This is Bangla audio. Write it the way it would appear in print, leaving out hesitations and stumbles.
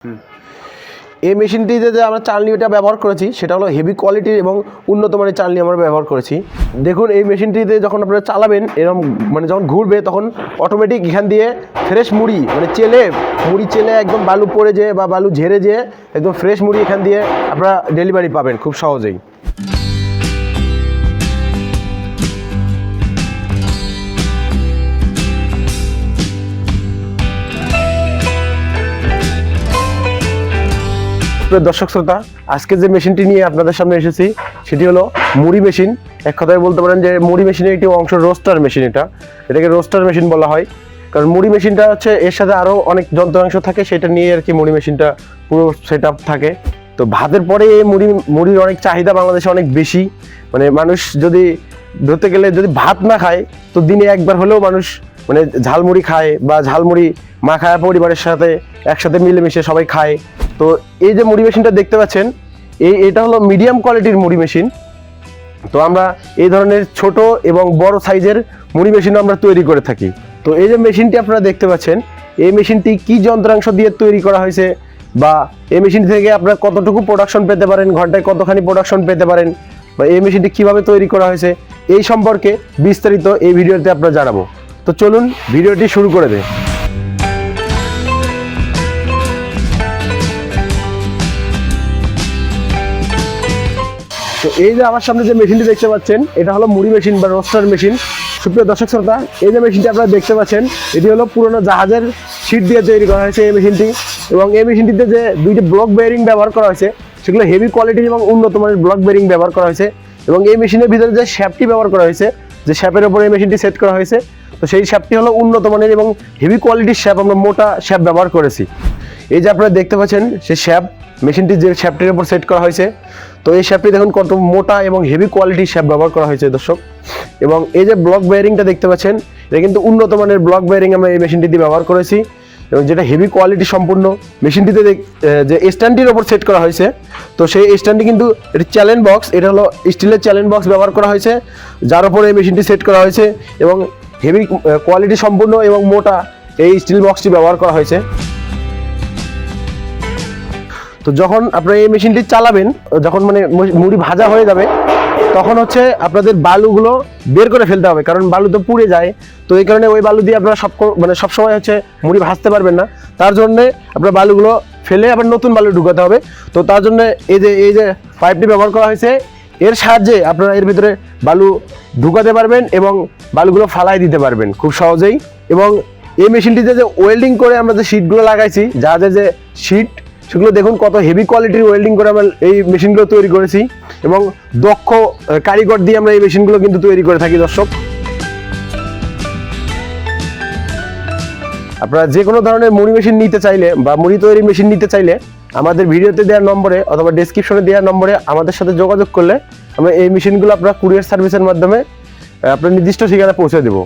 এই মেশিনটিতে যে আমরা চালনিটা ব্যবহার করেছি সেটা হলো হেভি কোয়ালিটির এবং উন্নত মানের চালনি আমরা ব্যবহার করেছি। দেখুন এই মেশিনটিতে যখন আপনারা চালাবেন এরকম মানে যখন ঘুরবে তখন অটোমেটিক এখান দিয়ে ফ্রেশ মুড়ি মানে মুড়ি চেলে একদম বালু পড়ে যেয়ে বা বালু ঝেড়ে যেয়ে একদম ফ্রেশ মুড়ি এখান দিয়ে আপনারা ডেলিভারি পাবেন খুব সহজেই। দর্শক শ্রোতা, আজকে যে মেশিনটি নিয়ে আপনাদের সামনে এসেছি সেটি হলো মুড়ি মেশিন। এক কথায় বলতে পারেন যে মুড়ি মেশিনের একটি অংশ রোস্টার মেশিন। এটাকে রোস্টার মেশিন বলা হয়, কারণ মুড়ি মেশিনটা হচ্ছে এর সাথে আরও অনেক যন্ত্রাংশ থাকে, সেটা নিয়ে আর কি মুড়ি মেশিনটা পুরো সেট আপ থাকে। তো ভাতের পরে এই মুড়ির অনেক চাহিদা বাংলাদেশে অনেক বেশি। মানে মানুষ যদি ধরতে গেলে যদি ভাত না খায় তো দিনে একবার হলেও মানুষ মানে ঝালমুড়ি খায় বা ঝালমুড়ি মাখায় পরিবারের সাথে একসাথে মিলেমিশে সবাই খায়। তো এই যে মুড়ি মেশিনটা দেখতে পাচ্ছেন এটা হলো মিডিয়াম কোয়ালিটির মুড়ি মেশিন। তো আমরা এই ধরনের ছোট এবং বড় সাইজের মুড়ি মেশিন আমরা তৈরি করে থাকি। তো এই যে মেশিনটি আপনারা দেখতে পাচ্ছেন, এই মেশিনটি কি যন্ত্রাংশ দিয়ে তৈরি করা হয়েছে বা এই মেশিন থেকে আপনারা কতটুকু প্রোডাকশন পেতে পারেন, ঘন্টায় কতখানি প্রোডাকশন পেতে পারেন, বা এই মেশিনটি কিভাবে তৈরি করা হয়েছে এই সম্পর্কে বিস্তারিত এই ভিডিওতে আপনারা জানাবো। তো চলুন ভিডিওটি শুরু করে দেই। তো এই যে আমার সামনে যে মেশিনটি দেখতে পাচ্ছেন এটা হলো মুড়ি মেশিন বা রোস্টার মেশিন। সুপ্রিয় দর্শক শ্রোতা, এই যে মেশিনটি আপনারা দেখতে পাচ্ছেন এটি হলো পুরোনো জাহাজের শীট দিয়ে তৈরি করা হয়েছে এই মেশিনটি। এবং এই মেশিনটিতে যে দুইটি ব্লক বেয়ারিং ব্যবহার করা হয়েছে সেগুলো হেভি কোয়ালিটির এবং উন্নত মানের ব্লক বেয়ারিং ব্যবহার করা হয়েছে। এবং এই মেশিনের ভিতরে যে শ্যাপটি ব্যবহার করা হয়েছে, যে শ্যাপের ওপরে এই মেশিনটি সেট করা হয়েছে, তো সেই শ্যাপটি হলো উন্নত মানের এবং হেভি কোয়ালিটির শ্যাপ, আমরা মোটা শ্যাপ ব্যবহার করেছি। এই যে আপনারা দেখতে পাচ্ছেন সেই শ্যাপ, মেশিনটি যে শ্যাপটির উপর সেট করা হয়েছে, তো এই শ্যাপটি দেখুন কত মোটা এবং হেভি কোয়ালিটির শ্যাপ ব্যবহার করা হয়েছে দর্শক। এবং এই যে ব্লক বেয়ারিংটা দেখতে পাচ্ছেন এটা কিন্তু উন্নত মানের ব্লক বেয়ারিং আমরা এই মেশিনটি দিয়ে ব্যবহার করেছি, এবং যেটা হেভি কোয়ালিটি সম্পূর্ণ। মেশিনটিতে যে স্ট্যান্ডটির ওপর সেট করা হয়েছে, তো সেই স্ট্যান্ডটি কিন্তু এটা চ্যালেঞ্জ বক্স, এটা হলো স্টিলের চ্যালেঞ্জ বক্স ব্যবহার করা হয়েছে, যার উপরে এই মেশিনটি সেট করা হয়েছে এবং হেভি কোয়ালিটি সম্পূর্ণ এবং মোটা এই স্টিল বক্সটি ব্যবহার করা হয়েছে। তো যখন আপনারা এই মেশিনটি চালাবেন, যখন মানে মুড়ি ভাজা হয়ে যাবে তখন হচ্ছে আপনাদের বালুগুলো বের করে ফেলতে হবে, কারণ বালু তো পুড়ে যায়। তো এই কারণে ওই বালু দিয়ে আপনারা সবসময় হচ্ছে মুড়ি ভাজতে পারবেন না, তার জন্যে আপনার বালুগুলো ফেলে আবার নতুন বালু ঢুকাতে হবে। তো তার জন্য এই যে পাইপটি ব্যবহার করা হয়েছে, এর সাহায্যে আপনারা এর ভিতরে বালু ঢুকাতে পারবেন এবং বালুগুলো ফালাই দিতে পারবেন খুব সহজেই। এবং এই মেশিনটিতে যে ওয়েল্ডিং করে আমরা যে শিটগুলো লাগাইছি, জাহাজের যে শিট, সেগুলো দেখুন কত হেভি কোয়ালিটির ওয়েল্ডিং করে আমরা এই মেশিনগুলো তৈরি করেছি, এবং দক্ষ কারিগর দিয়ে আমরা এই মেশিনগুলো কিন্তু তৈরি করে থাকি দর্শক। আপনারা যে কোনো ধরনের মুড়ি মেশিন নিতে চাইলে বা মুড়ি তৈরি মেশিন নিতে চাইলে আমাদের ভিডিওতে দেওয়ার নম্বরে অথবা ডেসক্রিপশনে দেওয়ার নম্বরে আমাদের সাথে যোগাযোগ করলে আমরা এই মেশিনগুলো আপনারা কুরিয়ার সার্ভিসের মাধ্যমে আপনার নির্দিষ্ট ঠিকানা পৌঁছে দেবো।